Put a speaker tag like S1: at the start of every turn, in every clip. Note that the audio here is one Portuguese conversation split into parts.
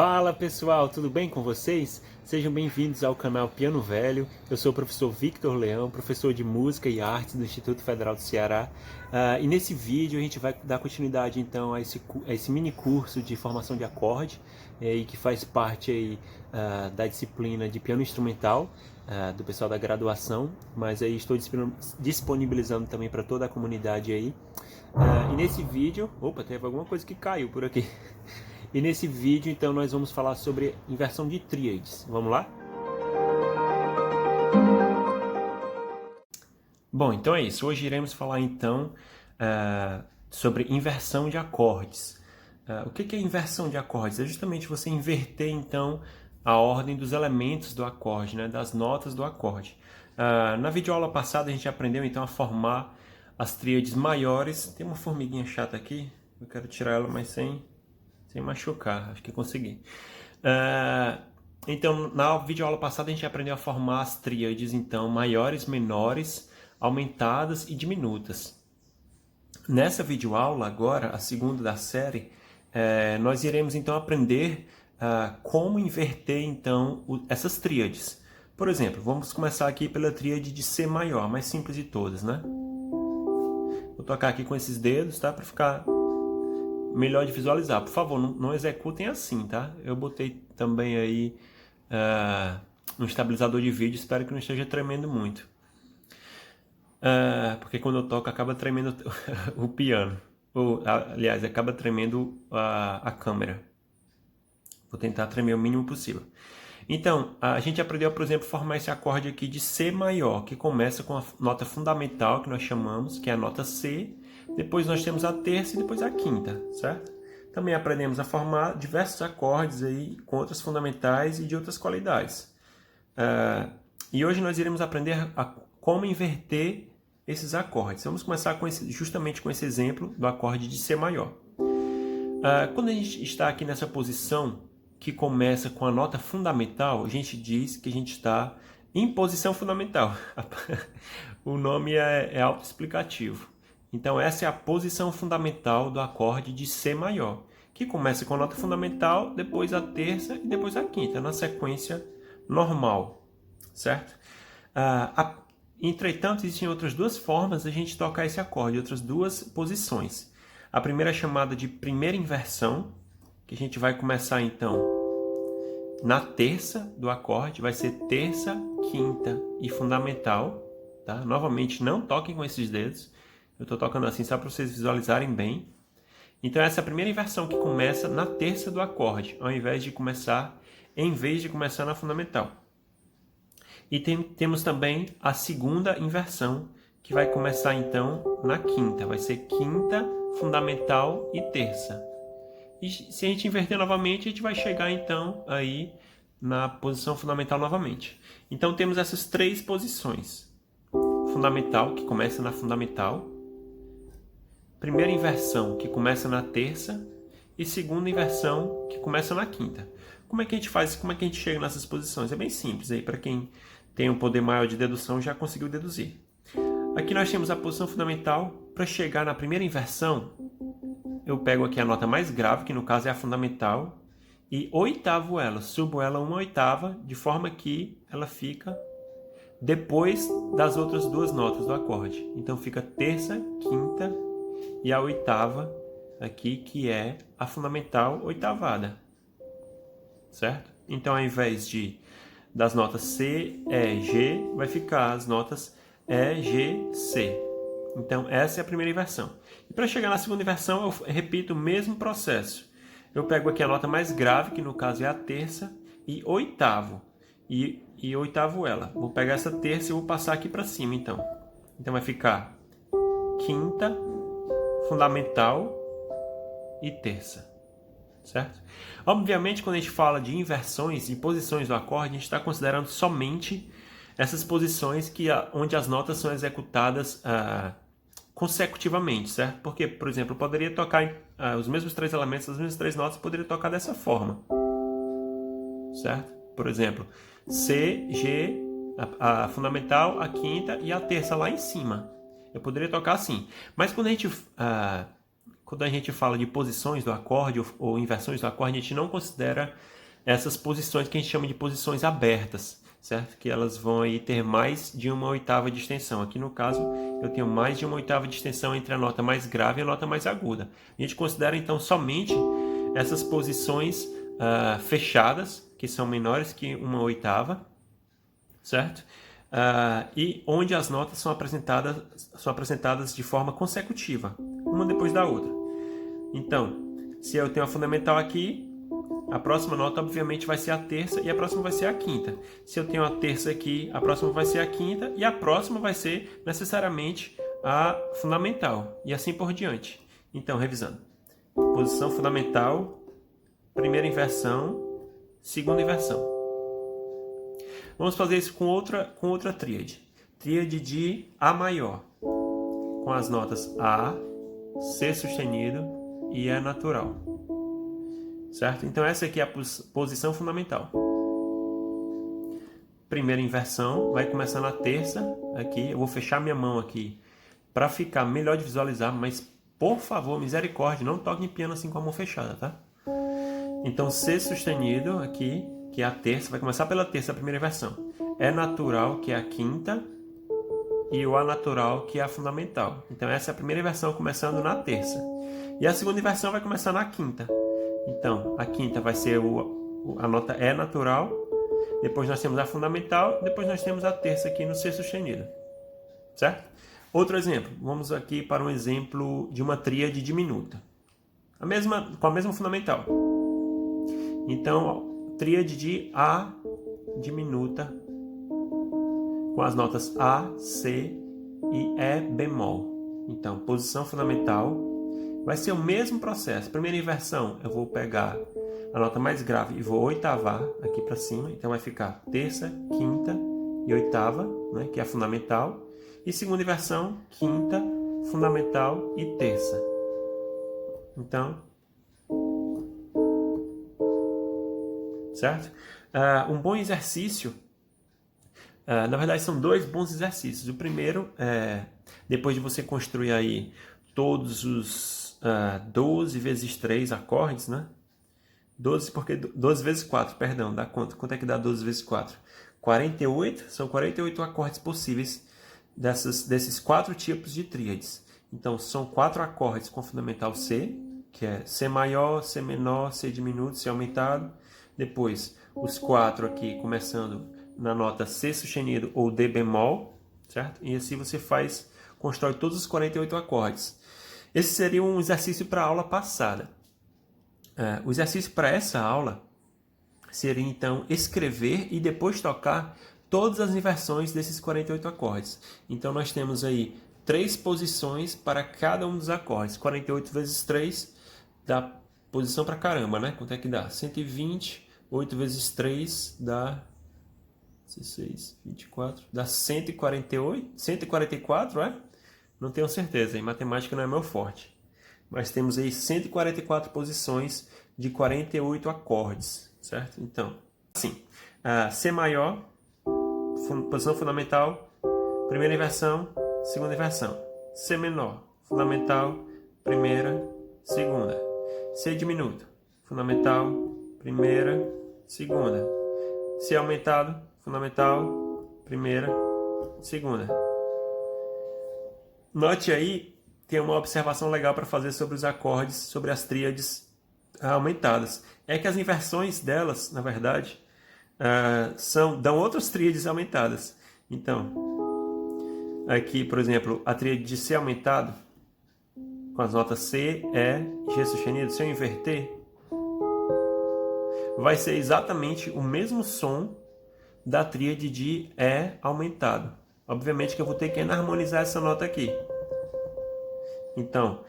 S1: Fala pessoal, tudo bem com vocês? Sejam bem-vindos ao canal Piano Velho. Eu sou o professor Victor Leão, professor de Música e Artes do Instituto Federal do Ceará. E nesse vídeo a gente vai dar continuidade então a esse mini curso de formação de acorde, que faz parte aí, da disciplina de piano instrumental do pessoal da graduação, mas aí estou disponibilizando também para toda a comunidade aí. E nesse vídeo, teve alguma coisa que caiu por aqui. E nesse vídeo, então, nós vamos falar sobre inversão de tríades. Vamos lá? Bom, então é isso. Hoje iremos falar, então, sobre inversão de acordes. O que é inversão de acordes? É justamente você inverter, então, a ordem dos elementos do acorde, né? Das notas do acorde. Na videoaula passada, a gente aprendeu, então, a formar as tríades maiores. Tem uma formiguinha chata aqui. Eu quero tirar ela, mas sem machucar, acho que consegui. Então, na videoaula passada a gente aprendeu a formar as tríades, então, maiores, menores, aumentadas e diminutas. Nessa videoaula, agora, a segunda da série, nós iremos, então, aprender como inverter, então, essas tríades. Por exemplo, vamos começar aqui pela tríade de C maior, mais simples de todas, né? Vou tocar aqui com esses dedos, tá? Para ficar melhor de visualizar. Por favor, não executem assim, tá? Eu botei também aí um estabilizador de vídeo, espero que não esteja tremendo muito. Porque quando eu toco acaba tremendo o piano. Aliás, acaba tremendo a câmera. Vou tentar tremer o mínimo possível. Então, a gente aprendeu, por exemplo, a formar esse acorde aqui de C maior, que começa com a nota fundamental, que nós chamamos, que é a nota C. Depois nós temos a terça e depois a quinta, certo? Também aprendemos a formar diversos acordes aí com outras fundamentais e de outras qualidades. E hoje nós iremos aprender como inverter esses acordes. Vamos começar justamente com esse exemplo do acorde de C maior. Quando a gente está aqui nessa posição que começa com a nota fundamental, a gente diz que a gente está em posição fundamental. O nome é autoexplicativo. Então essa é a posição fundamental do acorde de C maior, que começa com a nota fundamental, depois a terça e depois a quinta, na sequência normal, certo? Entretanto, existem outras duas formas de a gente tocar esse acorde, outras duas posições. A primeira é chamada de primeira inversão, que a gente vai começar então na terça do acorde, vai ser terça, quinta e fundamental, tá? Novamente, não toquem com esses dedos. Eu estou tocando assim só para vocês visualizarem bem. Então essa é a primeira inversão que começa na terça do acorde, em vez de começar na fundamental. E temos também a segunda inversão, que vai começar então na quinta. Vai ser quinta, fundamental e terça. E se a gente inverter novamente, a gente vai chegar então aí na posição fundamental novamente. Então temos essas três posições. Fundamental, que começa na fundamental. Primeira inversão, que começa na terça, e segunda inversão, que começa na quinta. Como é que a gente faz? Como é que a gente chega nessas posições? É bem simples, aí para quem tem um poder maior de dedução já conseguiu deduzir. Aqui nós temos a posição fundamental. Para chegar na primeira inversão, eu pego aqui a nota mais grave, que no caso é a fundamental, e oitavo ela, subo ela uma oitava, de forma que ela fica depois das outras duas notas do acorde. Então fica terça, quinta e a oitava aqui, que é a fundamental oitavada, certo? Então, ao invés das notas C, E, G, vai ficar as notas E, G, C. Então, essa é a primeira inversão. E para chegar na segunda inversão, eu repito o mesmo processo. Eu pego aqui a nota mais grave, que no caso é a terça, e oitavo. E oitavo ela. Vou pegar essa terça e vou passar aqui para cima, então. Então, vai ficar quinta, fundamental e terça, certo? Obviamente, quando a gente fala de inversões e posições do acorde, a gente está considerando somente essas posições onde as notas são executadas consecutivamente, certo? Porque, por exemplo, eu poderia tocar os mesmos três elementos, as mesmas três notas, eu poderia tocar dessa forma, certo? Por exemplo, C, G, a fundamental, a quinta e a terça lá em cima. Eu poderia tocar assim. Mas quando a gente quando a gente fala de posições do acorde ou inversões do acorde, a gente não considera essas posições que a gente chama de posições abertas, certo? Que elas vão aí ter mais de uma oitava de extensão. Aqui no caso, eu tenho mais de uma oitava de extensão entre a nota mais grave e a nota mais aguda. A gente considera então somente essas posições fechadas, que são menores que uma oitava, certo? E onde as notas são apresentadas de forma consecutiva, uma depois da outra. Então, se eu tenho a fundamental aqui, a próxima nota obviamente vai ser a terça e a próxima vai ser a quinta. Se eu tenho a terça aqui, a próxima vai ser a quinta e a próxima vai ser necessariamente a fundamental e assim por diante. Então, revisando. Posição fundamental, primeira inversão, segunda inversão. Vamos fazer isso com outra tríade. Tríade de A maior, com as notas A, C sustenido e E natural. Certo? Então essa aqui é a posição fundamental. Primeira inversão vai começar na terça, aqui. Eu vou fechar minha mão aqui para ficar melhor de visualizar, mas por favor, misericórdia, não toque em piano assim com a mão fechada, tá? Então C sustenido aqui, que é a terça, vai começar pela terça, a primeira inversão. É natural, que é a quinta, e o A natural, que é a fundamental. Então essa é a primeira inversão começando na terça. E a segunda inversão vai começar na quinta. Então, a quinta vai ser a nota E natural, depois nós temos a fundamental, depois nós temos a terça aqui no C sustenido, certo? Outro exemplo, vamos aqui para um exemplo de uma tríade diminuta, com a mesma fundamental. Então, tríade de A diminuta, com as notas A, C e E bemol. Então, posição fundamental. Vai ser o mesmo processo. Primeira inversão, eu vou pegar a nota mais grave e vou oitavar aqui para cima. Então vai ficar terça, quinta e oitava, né, que é a fundamental. E segunda inversão, quinta, fundamental e terça. Então, certo? Um bom exercício, na verdade são dois bons exercícios. O primeiro é, depois de você construir aí todos os 12 vezes 3 acordes, né? 12 vezes 4, perdão, dá quanto? Quanto é que dá 12 vezes 4? 48, são 48 acordes possíveis desses 4 tipos de tríades. Então, são 4 acordes com fundamental C, que é C maior, C menor, C diminuto, C aumentado. Depois, os 4 aqui começando na nota C sustenido ou D bemol, certo? E assim você constrói todos os 48 acordes. Esse seria um exercício para a aula passada. O exercício para essa aula seria, então, escrever e depois tocar todas as inversões desses 48 acordes. Então, nós temos aí 3 posições para cada um dos acordes. 48 vezes 3 dá posição para caramba, né? Quanto é que dá? 120. 8 vezes 3 dá 16, 24, dá 148, 144, é? Não tenho certeza, em matemática não é meu forte. Mas temos aí 144 posições de 48 acordes, certo? Então, assim, C maior, posição fundamental, primeira inversão, segunda inversão. C menor, fundamental, primeira, segunda. C diminuto, fundamental, primeira, segunda. C aumentado, fundamental, primeira, segunda. Note aí, tem uma observação legal para fazer sobre os acordes, sobre as tríades aumentadas. É que as inversões delas, na verdade, dão outras tríades aumentadas. Então, aqui, por exemplo, a tríade de C aumentado, com as notas C, E, G sustenido, se eu inverter, vai ser exatamente o mesmo som da tríade de E aumentado. Obviamente que eu vou ter que enarmonizar essa nota aqui. Então,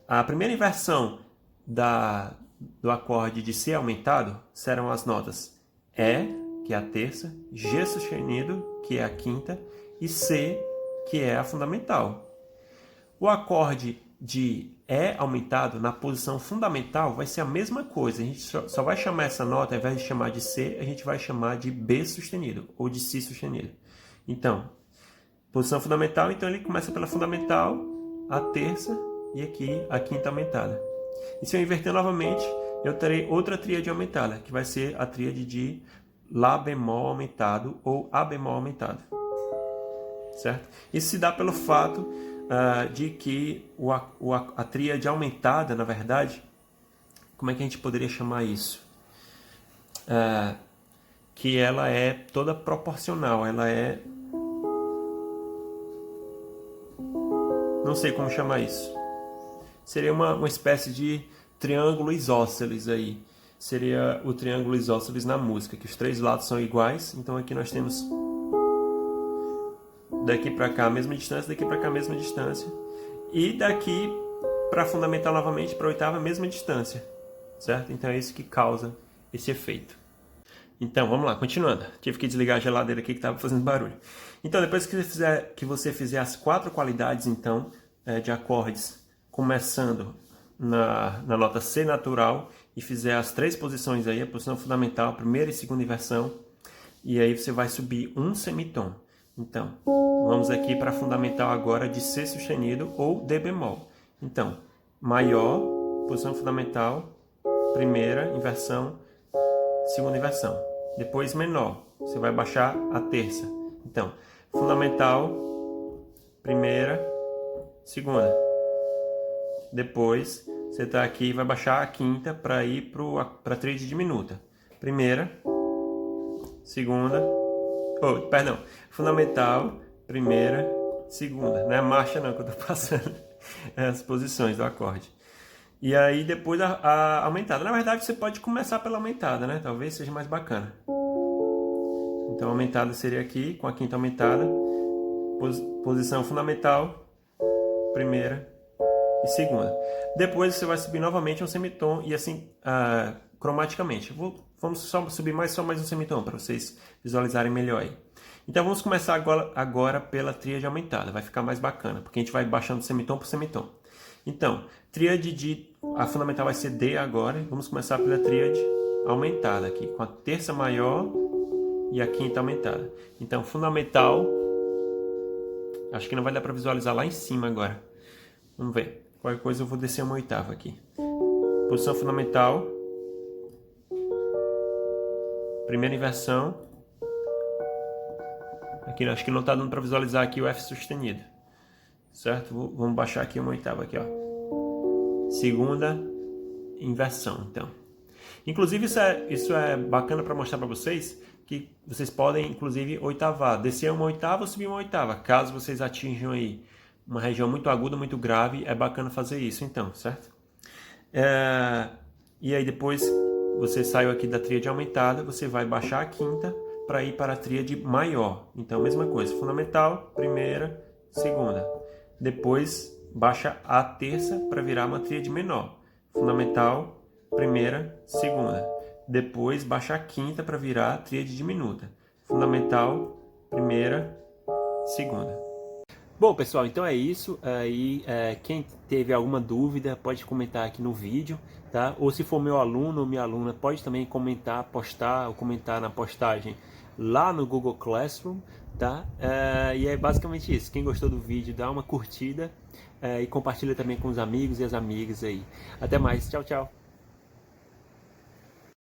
S1: a primeira inversão do acorde de C aumentado serão as notas E, que é a terça, G sustenido, que é a quinta, e C, que é a fundamental. O acorde de E aumentado na posição fundamental vai ser a mesma coisa. A gente só vai chamar essa nota, ao invés de chamar de C, a gente vai chamar de B sustenido, ou de Si sustenido. Então, posição fundamental, então ele começa pela fundamental, a terça, e aqui a quinta aumentada. E se eu inverter novamente, eu terei outra tríade aumentada, que vai ser a tríade de Lá bemol aumentado ou A bemol aumentado. Certo? Isso se dá pelo fato de que a tríade aumentada, na verdade, como é que a gente poderia chamar isso? Que ela é toda proporcional, ela é... não sei como chamar isso. Seria uma espécie de triângulo isósceles aí. Seria o triângulo isósceles na música, que os três lados são iguais. Então aqui nós temos daqui para cá a mesma distância, daqui para cá a mesma distância. E daqui para fundamental novamente, para a oitava a mesma distância. Certo? Então é isso que causa esse efeito. Então, vamos lá, continuando. Tive que desligar a geladeira aqui que estava fazendo barulho. Então, depois que você fizer as 4 qualidades, então, de acordes, começando na nota C natural, e fizer as 3 posições aí, a posição fundamental, primeira e segunda inversão, e aí você vai subir um semitom. Então, vamos aqui para a fundamental agora de C sustenido ou D bemol. Então, maior, posição fundamental, primeira inversão, segunda inversão. Depois menor, você vai baixar a terça. Então, fundamental, primeira, segunda. Depois, você está aqui e vai baixar a quinta para ir para a tríade diminuta. Primeira, segunda, perdão, fundamental, primeira, segunda. Não é a marcha não que eu estou passando, é as posições do acorde. E aí depois a aumentada. Na verdade, você pode começar pela aumentada, né? Talvez seja mais bacana. Então, a aumentada seria aqui, com a quinta aumentada. Posição fundamental, primeira e segunda. Depois você vai subir novamente um semitom e assim, cromaticamente. Vamos só subir só mais um semitom para vocês visualizarem melhor aí. Então, vamos começar agora pela tríade aumentada. Vai ficar mais bacana, porque a gente vai baixando semitom por semitom. Então, a fundamental vai ser D agora. Vamos começar pela tríade aumentada aqui, com a terça maior e a quinta aumentada. Então, fundamental, acho que não vai dar para visualizar lá em cima agora. Vamos ver. Qualquer coisa eu vou descer uma oitava aqui. Posição fundamental, primeira inversão. Aqui acho que não está dando para visualizar aqui o F sustenido. Certo? Vamos baixar aqui uma oitava aqui, ó. Segunda inversão, então. Inclusive, isso é bacana para mostrar para vocês que vocês podem, inclusive, oitavar. Descer uma oitava ou subir uma oitava. Caso vocês atinjam aí uma região muito aguda, muito grave, é bacana fazer isso, então, certo? E aí, depois, você saiu aqui da tríade aumentada, você vai baixar a quinta para ir para a tríade maior. Então, mesma coisa. Fundamental, primeira, segunda. Depois, baixa a terça para virar uma tríade menor. Fundamental, primeira, segunda. Depois, baixa a quinta para virar a tríade diminuta. Fundamental, primeira, segunda. Bom, pessoal, então é isso. Quem teve alguma dúvida pode comentar aqui no vídeo, tá? Ou se for meu aluno ou minha aluna, pode também comentar, postar ou comentar na postagem lá no Google Classroom, tá? E é basicamente isso. Quem gostou do vídeo, dá uma curtida e compartilha também com os amigos e as amigas aí. Até mais. Tchau, tchau.